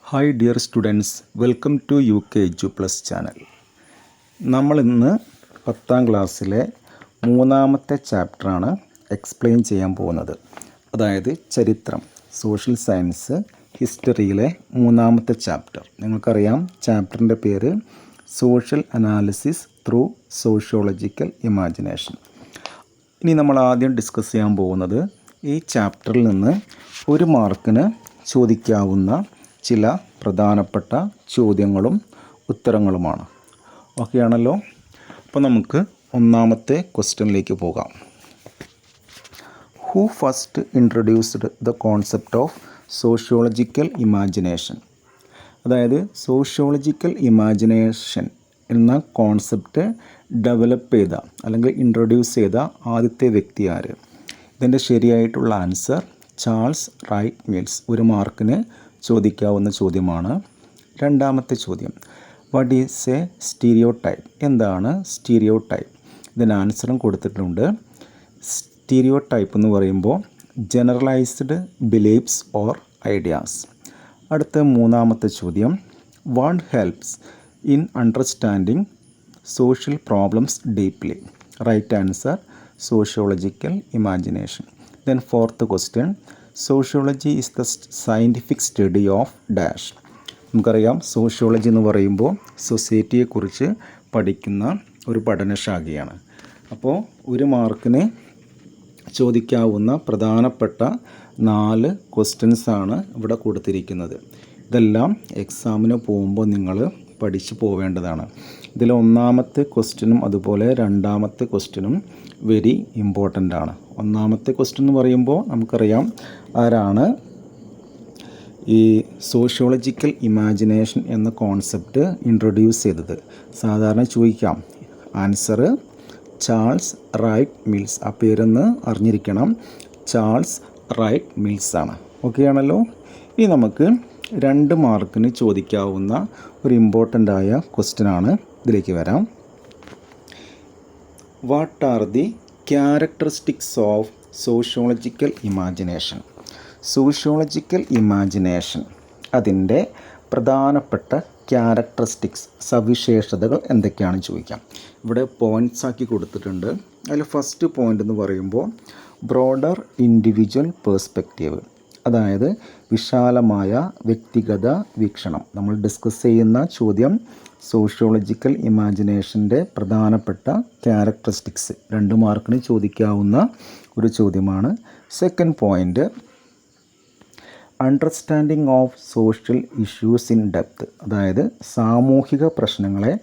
Hi dear students, welcome to UK Edu Plus channel. നമ്മളിന്ന് 10ാം ക്ലാസ്സിലെ 3ാമത്തെ ചാപ്റ്ററാണ് എക്സ്പ്ലെയിൻ ചെയ്യാൻ പോകുന്നത്. അതായത് ചരിത്രം, സോഷ്യൽ സയൻസ്, ഹിസ്റ്ററിയിലെ 3ാമത്തെ ചാപ്റ്റർ. നിങ്ങൾക്കറിയാം ചാപ്റ്ററിൻ്റെ പേര് social analysis through sociological imagination. ഇനി നമ്മൾ ആദ്യം ഡിസ്കസ് ചെയ്യാൻ പോകുന്നത് ഈ ചാപ്റ്ററിൽ നിന്ന് 1 മാർക്കിന് ചോദിക്കാവുന്ന ചില പ്രധാനപ്പെട്ട ചോദ്യങ്ങളും ഉത്തരങ്ങളുമാണ്. ഓക്കെ ആണല്ലോ. അപ്പോൾ നമുക്ക് 1ാമത്തെ ക്വസ്റ്റ്യനിലേക്ക് പോകാം. Who first introduced the concept of sociological imagination? അതായത് സോഷ്യോളജിക്കൽ ഇമാജിനേഷൻ എന്ന കോൺസെപ്റ്റ് ഡെവലപ്പ് ചെയ്ത അല്ലെങ്കിൽ ഇൻട്രൊഡ്യൂസ് ചെയ്ത ആദ്യത്തെ വ്യക്തി ആര്? ഇതിൻ്റെ ശരിയായിട്ടുള്ള ആൻസർ ചാൾസ് റൈറ്റ് മിൽസ്. 1 മാർക്കിന് ചോദിക്കാവുന്ന ചോദ്യമാണ്. 2ാമത്തെ ചോദ്യം, what is A stereo type? എന്താണ് സ്റ്റീരിയോ ടൈപ്പ്? ഇതിന് ആൻസറും കൊടുത്തിട്ടുണ്ട്. സ്റ്റീരിയോ ടൈപ്പ് എന്ന് പറയുമ്പോൾ ജനറലൈസ്ഡ് ബിലീഫ്സ് ഓർ ഐഡിയാസ്. അടുത്ത 3ാമത്തെ ചോദ്യം, what helps in understanding social problems deeply? Right answer sociological imagination. Then 4th question, sociology is the scientific study of dash. നമുക്കറിയാം sociology എന്ന് പറയുമ്പോൾ സൊസൈറ്റിയെക്കുറിച്ച് പഠിക്കുന്ന ഒരു പഠനശാഖയാണ്. അപ്പോൾ 1 മാർക്കിന് ചോദിക്കാവുന്ന പ്രധാനപ്പെട്ട 4 ക്വസ്റ്റ്യൻസാണ് ഇവിടെ കൊടുത്തിരിക്കുന്നത്. ഇതെല്ലാം എക്സാമിന് പോകുമ്പോൾ നിങ്ങൾ പഠിച്ചു പോവേണ്ടതാണ്. ഇതിൽ 1ാമത്തെ ക്വസ്റ്റ്യനും അതുപോലെ 2ാമത്തെ ക്വസ്റ്റ്യനും വെരി ഇമ്പോർട്ടൻ്റ് ആണ്. 1ാമത്തെ ക്വസ്റ്റ്യൻ എന്ന് പറയുമ്പോൾ നമുക്കറിയാം ആരാണ് ഈ സോഷ്യോളജിക്കൽ ഇമാജിനേഷൻ എന്ന കോൺസെപ്റ്റ് ഇൻട്രൊഡ്യൂസ് ചെയ്തത്. സാധാരണ ചോദിക്കാം. Answer Charles Wright Mills. ആ പേരൊന്ന് അറിഞ്ഞിരിക്കണം. ചാൾസ് റൈറ്റ് മിൽസ് ആണ്. ഓക്കെ ആണല്ലോ. ഇനി നമുക്ക് 2 മാർക്കിന് ചോദിക്കാവുന്ന ഒരു ഇമ്പോർട്ടൻ്റ് ആയ ക്വസ്റ്റ്യനാണ്. ഇതിലേക്ക് വരാം. What are the characteristics of sociological imagination? Sociological imagination അതിൻ്റെ പ്രധാനപ്പെട്ട ക്യാരക്ടറിസ്റ്റിക്സ്, സവിശേഷതകൾ എന്തൊക്കെയാണെന്ന് ചോദിക്കാം. ഇവിടെ പോയിൻറ്റ്സ് ആക്കി കൊടുത്തിട്ടുണ്ട്. അതിൽ ഫസ്റ്റ് പോയിൻ്റ് എന്ന് പറയുമ്പോൾ ബ്രോഡർ ഇൻഡിവിജ്വൽ പേഴ്സ്പെക്റ്റീവ്, അതായത് വിശാലമായ വ്യക്തിഗത വീക്ഷണം. നമ്മൾ ഡിസ്കസ് ചെയ്യുന്ന ചോദ്യം സോഷ്യോളജിക്കൽ ഇമാജിനേഷൻ്റെ പ്രധാനപ്പെട്ട ക്യാരക്ടറിസ്റ്റിക്സ് 2 മാർക്കിന് ചോദിക്കാവുന്ന ഒരു ചോദ്യമാണ്. Second point, understanding of social issues in depth, അതായത് സാമൂഹിക പ്രശ്നങ്ങളെ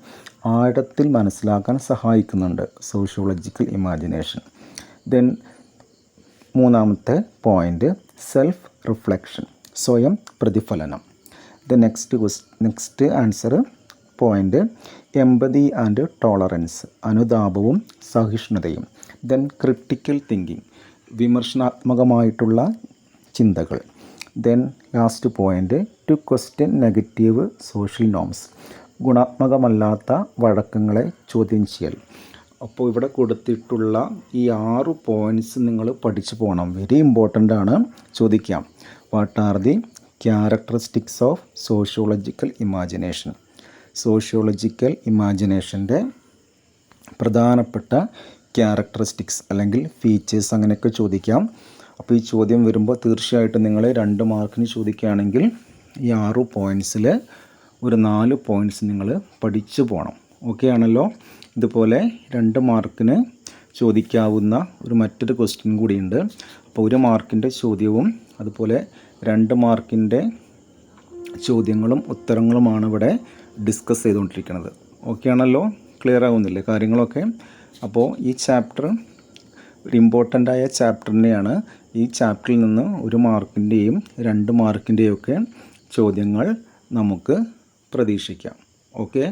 ആഴത്തിൽ മനസ്സിലാക്കാൻ സഹായിക്കുന്നുണ്ട് സോഷ്യോളജിക്കൽ ഇമാജിനേഷൻ. ദെൻ 3ാമത്തെ പോയിൻ്റ്, സെൽഫ് റിഫ്ലക്ഷൻ, സ്വയം പ്രതിഫലനം. The next answer point, empathy and tolerance, അനുതാപവും സഹിഷ്ണുതയും. ദെൻ ക്രിട്ടിക്കൽ തിങ്കിങ്, വിമർശനാത്മകമായിട്ടുള്ള ചിന്തകൾ. Then last point, to question negative social norms, ഗുണാത്മകമല്ലാത്ത വഴക്കങ്ങളെ ചോദ്യം ചെയ്യൽ. അപ്പോൾ ഇവിടെ കൊടുത്തിട്ടുള്ള ഈ 6 പോയിൻറ്റ്സ് നിങ്ങൾ പഠിച്ചു പോകണം. വെരി ഇമ്പോർട്ടൻ്റ് ആണ്, ചോദിക്കാം. What are the characteristics of sociological imagination? Sociological ഇമാജിനേഷൻ്റെ പ്രധാനപ്പെട്ട ക്യാരക്ടറിസ്റ്റിക്സ് അല്ലെങ്കിൽ ഫീച്ചേഴ്സ് അങ്ങനെയൊക്കെ ചോദിക്കാം. അപ്പോൾ ഈ ചോദ്യം വരുമ്പോൾ തീർച്ചയായിട്ടും നിങ്ങൾ 2 മാർക്കിന് ചോദിക്കുകയാണെങ്കിൽ ഈ 6 പോയിൻറ്റ്സിൽ ഒരു 4 പോയിൻറ്റ്സ് നിങ്ങൾ പഠിച്ചു പോകണം. ഓക്കെ ആണല്ലോ. ഇതുപോലെ 2 മാർക്കിന് ചോദിക്കാവുന്ന മറ്റൊരു ക്വസ്റ്റ്യൻ കൂടിയുണ്ട്. അപ്പോൾ 1 മാർക്കിൻ്റെ ചോദ്യവും അതുപോലെ 2 മാർക്കിൻ്റെ ചോദ്യങ്ങളും ഉത്തരങ്ങളുമാണ് ഇവിടെ ഡിസ്കസ് ചെയ്തുകൊണ്ടിരിക്കുന്നത്. ഓക്കെ ആണല്ലോ. ക്ലിയർ ആവുന്നില്ലേ കാര്യങ്ങളൊക്കെ? അപ്പോൾ ഈ ചാപ്റ്റർ ഒരു ഇമ്പോർട്ടൻ്റ് ആയ ചാപ്റ്റർ തന്നെയാണ്. ഈ ചാപ്റ്ററിൽ നിന്ന് 1 മാർക്കിൻ്റെയും 2 മാർക്കിൻ്റെയും ഒക്കെ ചോദ്യങ്ങൾ നമുക്ക് പ്രതീക്ഷിക്കാം. ഓക്കെ.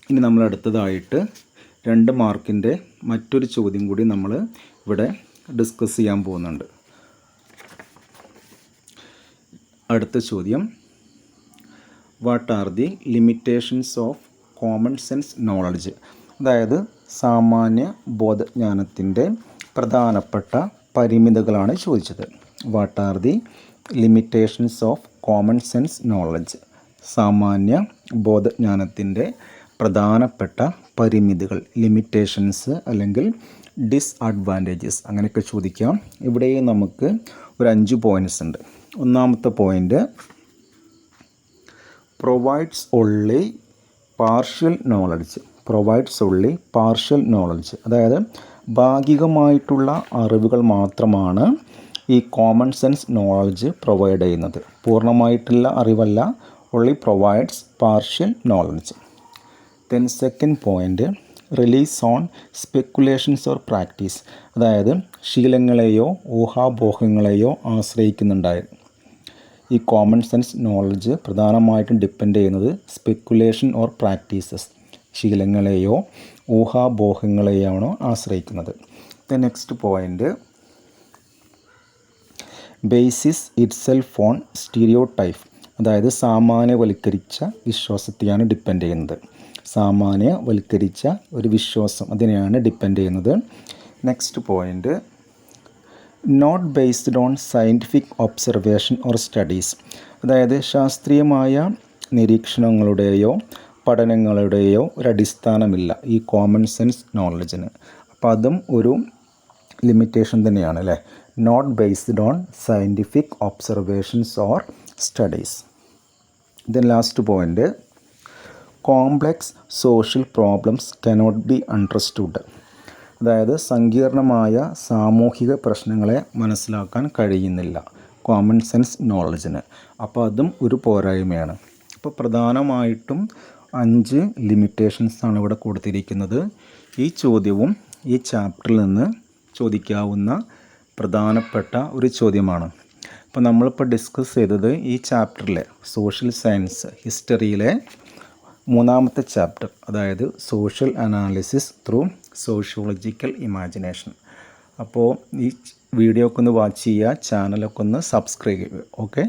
ഇനി നമ്മൾ അടുത്തതായിട്ട് 2 മാർക്കിൻ്റെ മറ്റൊരു ചോദ്യം കൂടി നമ്മൾ ഇവിടെ ഡിസ്കസ് ചെയ്യാൻ പോകുന്നുണ്ട്. അടുത്ത ചോദ്യം, what are the limitations of common sense knowledge? അതായത് സാമാന്യ ബോധജ്ഞാനത്തിൻ്റെ പ്രധാനപ്പെട്ട പരിമിതികളാണ് ചോദിച്ചത്. What are the limitations of common sense knowledge. സാമാന്യ ബോധജ്ഞാനത്തിൻ്റെ പ്രധാനപ്പെട്ട പരിമിതികൾ, ലിമിറ്റേഷൻസ് അല്ലെങ്കിൽ ഡിസ്അഡ്വാൻറ്റേജസ് അങ്ങനെയൊക്കെ ചോദിക്കാം. ഇവിടെ നമുക്ക് ഒരു 5 പോയിൻറ്റ്സ് ഉണ്ട്. ഒന്നാമത്തെ point provides only partial knowledge. അതായത് ഭാഗികമായിട്ടുള്ള അറിവുകൾ മാത്രമാണ് ഈ കോമൺ സെൻസ് നോളജ് പ്രൊവൈഡ് ചെയ്യുന്നത്. പൂർണ്ണമായിട്ടുള്ള അറിവല്ല, only provides partial knowledge. Then second point relies on speculations or practice. അതായത് ശീലങ്ങളെയോ ഊഹാപോഹങ്ങളെയോ ആശ്രയിക്കുന്നുണ്ടായിരുന്നു. ഈ കോമൺ സെൻസ് നോളജ് പ്രധാനമായിട്ടും ഡിപ്പെൻഡ് ചെയ്യുന്നത് സ്പെക്കുലേഷൻ ഓർ പ്രാക്ടീസസ്, ശീലങ്ങളെയോ ഊഹാപോഹങ്ങളെയാണോ ആശ്രയിക്കുന്നത്. The next point bases itself on stereotype. അതായത് സാമാന്യവൽക്കരിച്ച വിശ്വാസത്തെയാണ് ഡിപ്പെൻഡ് ചെയ്യുന്നത്. സാമാന്യവൽക്കരിച്ച ഒരു വിശ്വാസം, അതിനെയാണ് ഡിപ്പെൻഡ് ചെയ്യുന്നത്. Next point not based on scientific observation or studies. അതായത് ശാസ്ത്രീയമായ നിരീക്ഷണങ്ങളുടെയോ പഠനങ്ങളുടെയോ ഒരടിസ്ഥാനമില്ല ഈ കോമൺ സെൻസ് നോളജിന്. അപ്പോൾ അതും ഒരു ലിമിറ്റേഷൻ തന്നെയാണ് അല്ലേ. Not based on scientific observations or studies. Then last point complex social problems cannot be understood. അതായത് സങ്കീർണമായ സാമൂഹിക പ്രശ്നങ്ങളെ മനസ്സിലാക്കാൻ കഴിയുന്നില്ല കോമൺ സെൻസ് നോളജിന്. അപ്പോൾ അതും ഒരു പോരായ്മയാണ്. അപ്പോൾ പ്രധാനമായിട്ടും 5 ലിമിറ്റേഷൻസാണ് ഇവിടെ കൊടുത്തിരിക്കുന്നത്. ഈ ചോദ്യവും ഈ ചാപ്റ്ററിൽ നിന്ന് ചോദിക്കാവുന്ന പ്രധാനപ്പെട്ട ഒരു ചോദ്യമാണ്. അപ്പോൾ നമ്മളിപ്പോൾ ഡിസ്കസ് ചെയ്തത് ഈ ചാപ്റ്ററിലെ സോഷ്യൽ സയൻസ് ഹിസ്റ്ററിയിലെ 3ാമത്തെ ചാപ്റ്റർ, അതായത് social analysis through sociological imagination. അപ്പോൾ ഈ വീഡിയോ ഒക്കെ ഒന്ന് വാച്ച് ചെയ്യുക, ചാനലൊക്കെ ഒന്ന് സബ്സ്ക്രൈബ് ചെയ്യുക. ഓക്കെ.